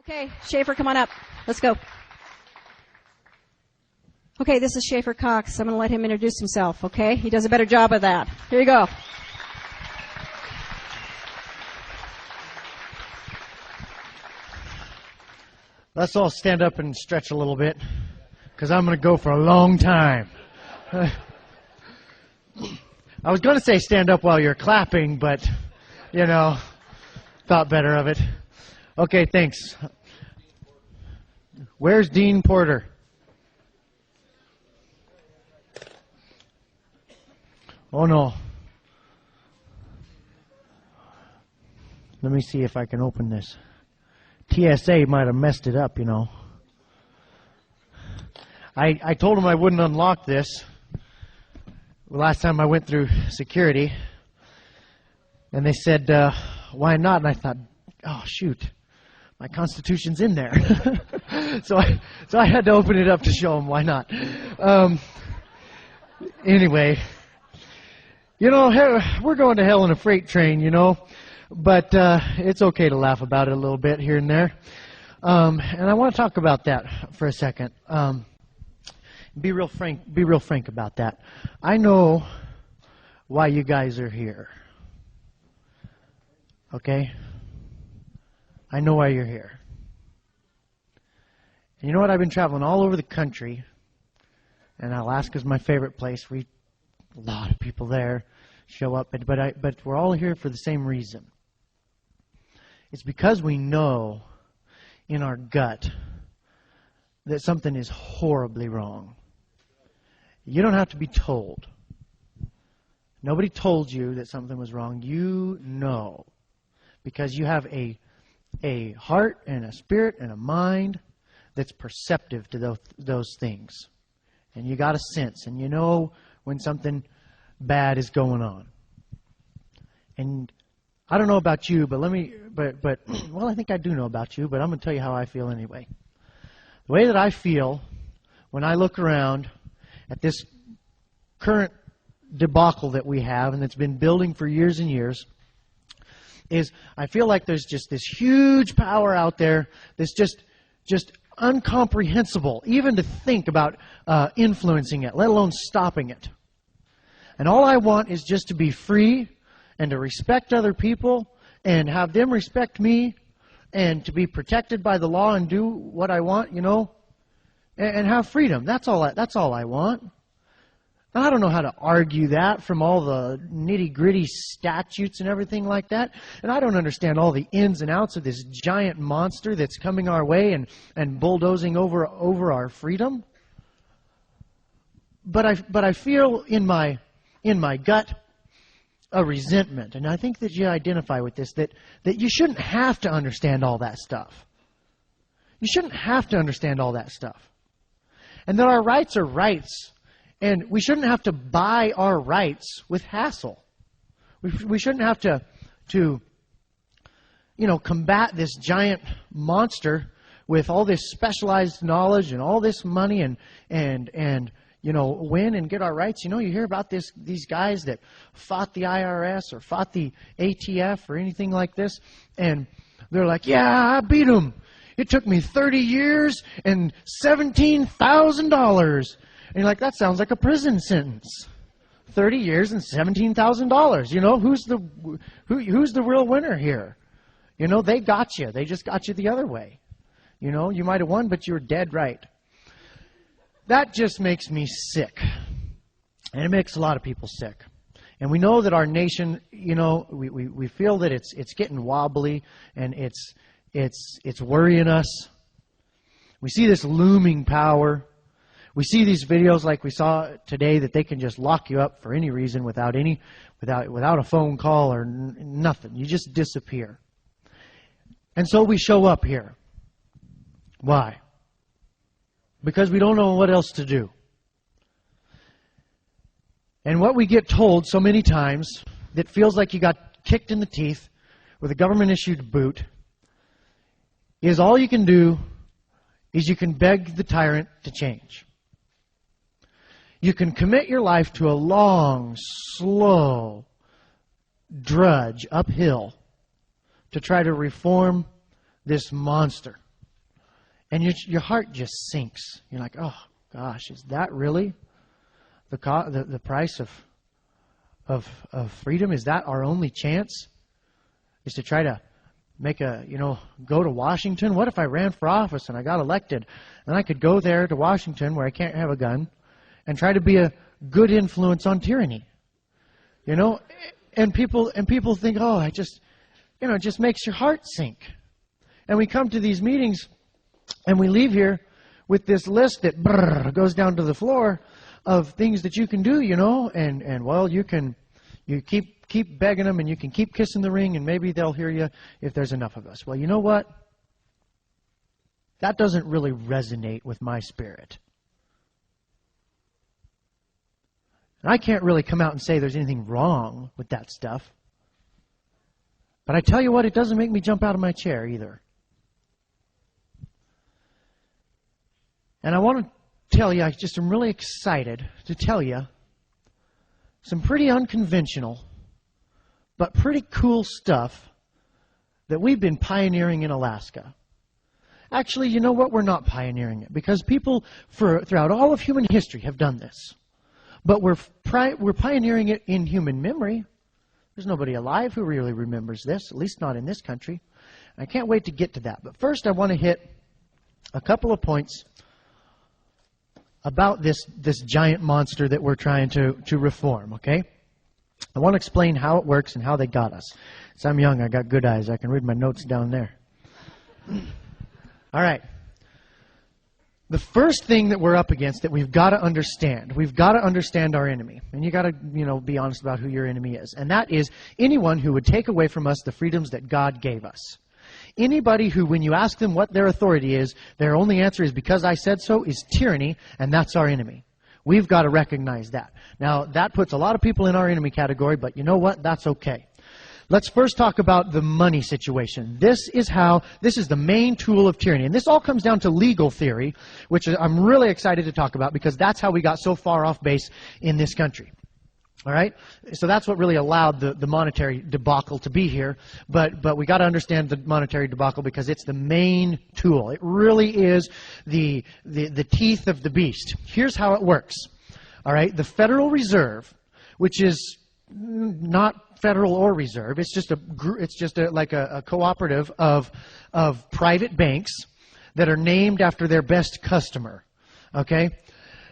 Okay, Schaefer, come on up. Let's go. Okay, this is Schaefer Cox. I'm going to let him introduce himself, okay? He does a better job of that. Here you go. Let's all stand up and stretch a little bit, because I'm going to go for a long time. I was going to say stand up while you're clapping, but, thought better of it. Okay, thanks. Where's Dean Porter? Oh, no. Let me see if I can open this. TSA might have messed it up, I told them I wouldn't unlock this last time I went through security. And they said, why not? And I thought, oh, shoot, my Constitution's in there. so I had to open it up to show them why not. Anyway, we're going to hell in a freight train, but it's okay to laugh about it a little bit here and there. And I want to talk about that for a second. Be real frank about that. I know why you guys are here. Okay? I know why you're here. And you know what? I've been traveling all over the country, and Alaska's my favorite place. A lot of people there show up, but we're all here for the same reason. It's because we know in our gut that something is horribly wrong. You don't have to be told. Nobody told you that something was wrong. You know, because you have a heart and a spirit and a mind that's perceptive to those things. And you got a sense, and you know when something bad is going on. And I don't know about you, but well, I think I do know about you, but I'm going to tell you how I feel anyway. The way that I feel when I look around at this current debacle that we have and that's been building for years and years is I feel like there's just this huge power out there that's just incomprehensible, even to think about influencing it, let alone stopping it. And all I want is just to be free and to respect other people and have them respect me and to be protected by the law and do what I want, and have freedom. That's all I want. Now, I don't know how to argue that from all the nitty-gritty statutes and everything like that. And I don't understand all the ins and outs of this giant monster that's coming our way and bulldozing over our freedom. But I feel in my gut a resentment, and I think that you identify with this, that you shouldn't have to understand all that stuff. You shouldn't have to understand all that stuff. And that our rights are rights, and we shouldn't have to buy our rights with hassle. We shouldn't have to combat this giant monster with all this specialized knowledge and all this money and win and get our rights. You hear about these guys that fought the IRS or fought the ATF or anything like this, and they're like, yeah, I beat them. It took me 30 years and $17,000. And you're like, that sounds like a prison sentence. 30 years and $17,000. Who's the real winner here? They got you. They just got you the other way. You might have won, but you were dead right. That just makes me sick. And it makes a lot of people sick. And we know that our nation, we feel that it's getting wobbly and it's worrying us. We see this looming power. We see these videos like we saw today that they can just lock you up for any reason without a phone call or nothing. You just disappear. And so we show up here. Why? Because we don't know what else to do. And what we get told so many times that feels like you got kicked in the teeth with a government-issued boot is all you can do is you can beg the tyrant to change. You can commit your life to a long, slow drudge uphill to try to reform this monster. And your heart just sinks. You're like, oh gosh, is that really the price of freedom? Is that our only chance? Is to try to go to Washington? What if I ran for office and I got elected? And I could go there to Washington where I can't have a gun and try to be a good influence on tyranny. And people think, oh, it just makes your heart sink. And we come to these meetings and we leave here with this list that goes down to the floor of things that you can do, and well, you keep begging them and you can keep kissing the ring and maybe they'll hear you if there's enough of us. Well, you know what? That doesn't really resonate with my spirit. And I can't really come out and say there's anything wrong with that stuff. But I tell you what, it doesn't make me jump out of my chair either. And I want to tell you, I just am really excited to tell you some pretty unconventional but pretty cool stuff that we've been pioneering in Alaska. Actually, you know what? We're not pioneering it because people throughout all of human history have done this. But we're pioneering it in human memory. There's nobody alive who really remembers this, at least not in this country. I can't wait to get to that. But first I want to hit a couple of points about this giant monster that we're trying to reform, okay? I want to explain how it works and how they got us. So I'm young, I got good eyes. I can read my notes down there. All right. The first thing that we're up against that we've got to understand our enemy. And you got to, be honest about who your enemy is. And that is anyone who would take away from us the freedoms that God gave us. Anybody who, when you ask them what their authority is, their only answer is because I said so, is tyranny, and that's our enemy. We've got to recognize that. Now, that puts a lot of people in our enemy category, but you know what? That's okay. Let's first talk about the money situation. This is the main tool of tyranny. And this all comes down to legal theory, which I'm really excited to talk about because that's how we got so far off base in this country. All right? So that's what really allowed the monetary debacle to be here. But we got to understand the monetary debacle because it's the main tool. It really is the teeth of the beast. Here's how it works. All right? The Federal Reserve, which is not federal or reserve. It's just a cooperative of private banks that are named after their best customer. Okay?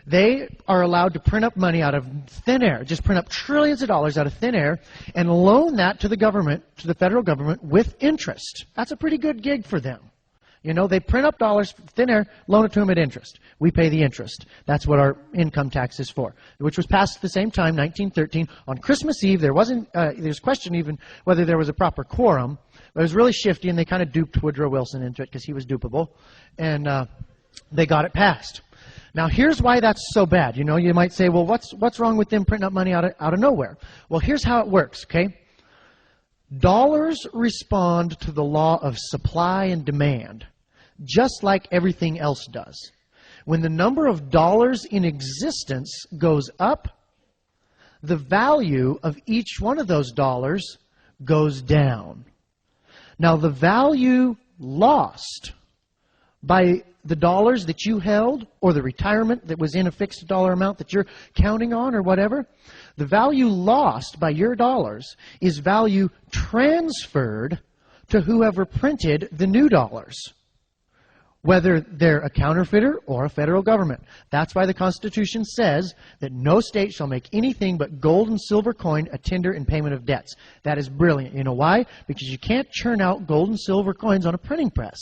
They are allowed to print up money out of thin air, just print up trillions of dollars out of thin air and loan that to the government, to the federal government with interest. That's a pretty good gig for them. They print up dollars, thin air, loan it to them at interest. We pay the interest. That's what our income tax is for, which was passed at the same time, 1913. On Christmas Eve, there's question even whether there was a proper quorum. But it was really shifty, and they kind of duped Woodrow Wilson into it because he was dupable. And they got it passed. Now, here's why that's so bad. You might say, well, what's wrong with them printing up money out of nowhere? Well, here's how it works, okay? Dollars respond to the law of supply and demand, just like everything else does. When the number of dollars in existence goes up, the value of each one of those dollars goes down. Now, the value lost by the dollars that you held or the retirement that was in a fixed dollar amount that you're counting on or whatever, the value lost by your dollars is value transferred to whoever printed the new dollars, whether they're a counterfeiter or a federal government. That's why the Constitution says that no state shall make anything but gold and silver coin a tender in payment of debts. That is brilliant. You know why? Because you can't churn out gold and silver coins on a printing press.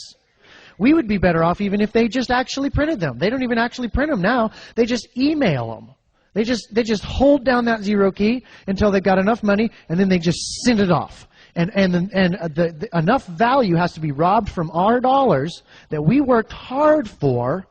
We would be better off even if they just actually printed them. They don't even actually print them now. They just email them. They just hold down that zero key until they've got enough money, and then they just send it off. And enough value has to be robbed from our dollars that we worked hard for